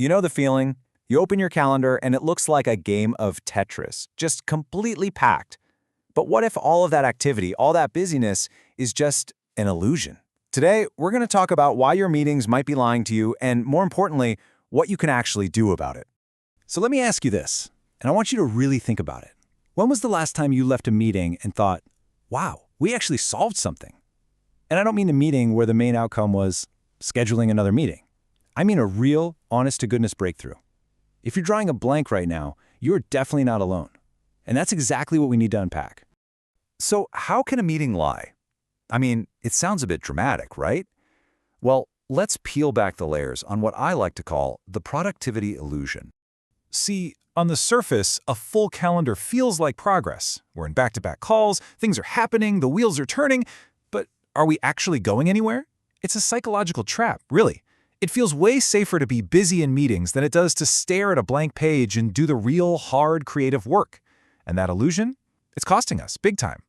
You know the feeling? You open your calendar and it looks like a game of Tetris, just completely packed. But what if all of that activity, all that busyness, is just an illusion? Today, we're going to talk about why your meetings might be lying to you and, more importantly, what you can actually do about it. So let me ask you this, and I want you to really think about it. When was the last time you left a meeting and thought, wow, we actually solved something? And I don't mean a meeting where the main outcome was scheduling another meeting. I mean a real, honest-to-goodness breakthrough. If you're drawing a blank right now, you're definitely not alone. And that's exactly what we need to unpack. So how can a meeting lie? I mean, it sounds a bit dramatic, right? Well, let's peel back the layers on what I like to call the productivity illusion. See, on the surface, a full calendar feels like progress. We're in back-to-back calls, things are happening, the wheels are turning, but are we actually going anywhere? It's a psychological trap, really. It feels way safer to be busy in meetings than it does to stare at a blank page and do the real, hard, creative work. And that illusion? It's costing us, big time.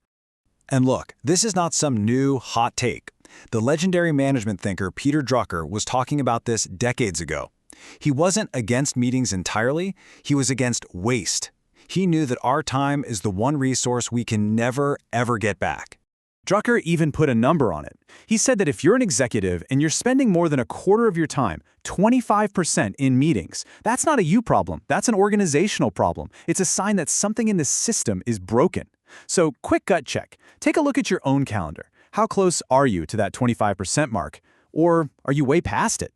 And look, this is not some new, hot take. The legendary management thinker Peter Drucker was talking about this decades ago. He wasn't against meetings entirely, he was against waste. He knew that our time is the one resource we can never, ever get back. Drucker even put a number on it. He said that if you're an executive and you're spending more than a quarter of your time, 25% in meetings, that's not a you problem, that's an organizational problem. It's a sign that something in the system is broken. So, quick gut check. Take a look at your own calendar. How close are you to that 25% mark? Or are you way past it?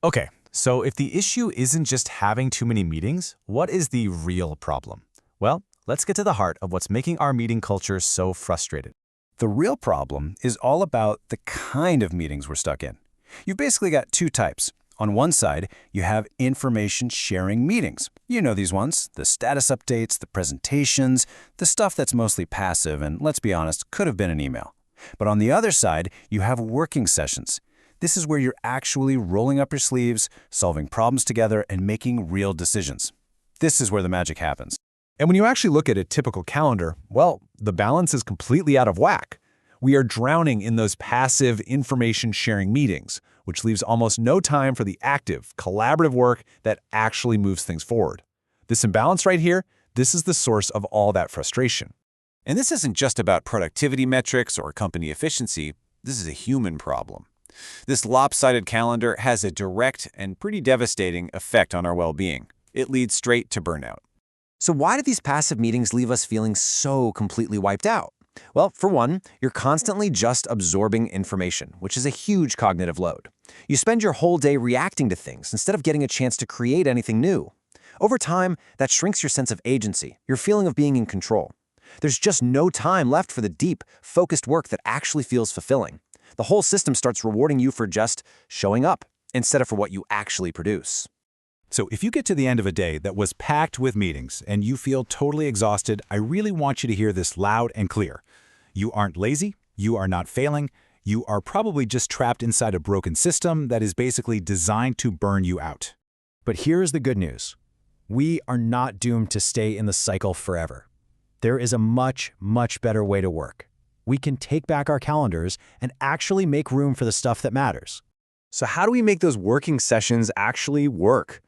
Okay, so if the issue isn't just having too many meetings, what is the real problem? Well, let's get to the heart of what's making our meeting culture so frustrated. The real problem is all about the kind of meetings we're stuck in. You've basically got two types. On one side, you have information sharing meetings. You know these ones, the status updates, the presentations, the stuff that's mostly passive and, let's be honest, could have been an email. But on the other side, you have working sessions. This is where you're actually rolling up your sleeves, solving problems together, and making real decisions. This is where the magic happens. And when you actually look at a typical calendar, well, the balance is completely out of whack. We are drowning in those passive information-sharing meetings, which leaves almost no time for the active, collaborative work that actually moves things forward. This imbalance right here, this is the source of all that frustration. And this isn't just about productivity metrics or company efficiency. This is a human problem. This lopsided calendar has a direct and pretty devastating effect on our well-being. It leads straight to burnout. So why do these passive meetings leave us feeling so completely wiped out? Well, for one, you're constantly just absorbing information, which is a huge cognitive load. You spend your whole day reacting to things instead of getting a chance to create anything new. Over time, that shrinks your sense of agency, your feeling of being in control. There's just no time left for the deep, focused work that actually feels fulfilling. The whole system starts rewarding you for just showing up instead of for what you actually produce. So if you get to the end of a day that was packed with meetings and you feel totally exhausted, I really want you to hear this loud and clear. You aren't lazy, you are not failing, you are probably just trapped inside a broken system that is basically designed to burn you out. But here's the good news. We are not doomed to stay in the cycle forever. There is a much, much better way to work. We can take back our calendars and actually make room for the stuff that matters. So how do we make those working sessions actually work?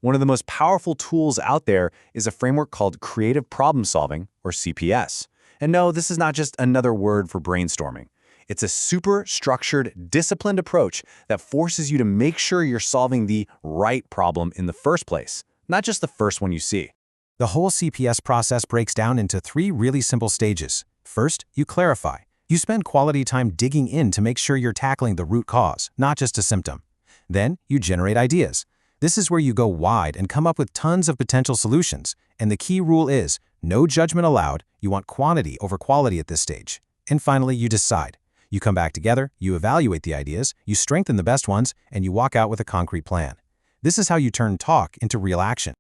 One of the most powerful tools out there is a framework called creative problem solving, or CPS. And no, this is not just another word for brainstorming. It's a super structured, disciplined approach that forces you to make sure you're solving the right problem in the first place, not just the first one you see. The whole CPS process breaks down into 3 really simple stages. First, you clarify. You spend quality time digging in to make sure you're tackling the root cause, not just a symptom. Then, you generate ideas. This is where you go wide and come up with tons of potential solutions. And the key rule is, no judgment allowed. You want quantity over quality at this stage. And finally, you decide. You come back together, you evaluate the ideas, you strengthen the best ones, and you walk out with a concrete plan. This is how you turn talk into real action.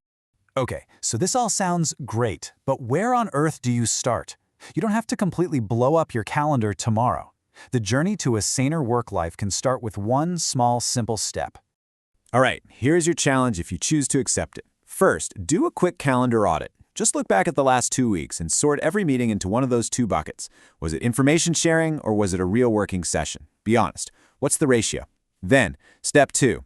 Okay, so this all sounds great, but where on earth do you start? You don't have to completely blow up your calendar tomorrow. The journey to a saner work life can start with one small, simple step. All right, here's your challenge if you choose to accept it. First, do a quick calendar audit. Just look back at the last 2 weeks and sort every meeting into one of those 2 buckets. Was it information sharing or was it a real working session? Be honest. What's the ratio? Then, step 2.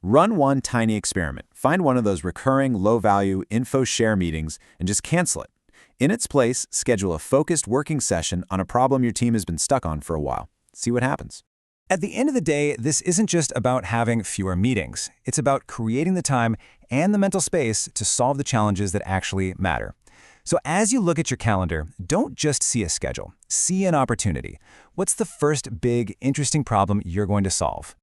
Run one tiny experiment. Find one of those recurring, low-value info share meetings and just cancel it. In its place, schedule a focused working session on a problem your team has been stuck on for a while. See what happens. At the end of the day, this isn't just about having fewer meetings. It's about creating the time and the mental space to solve the challenges that actually matter. So as you look at your calendar, don't just see a schedule. See an opportunity. What's the first big, interesting problem you're going to solve?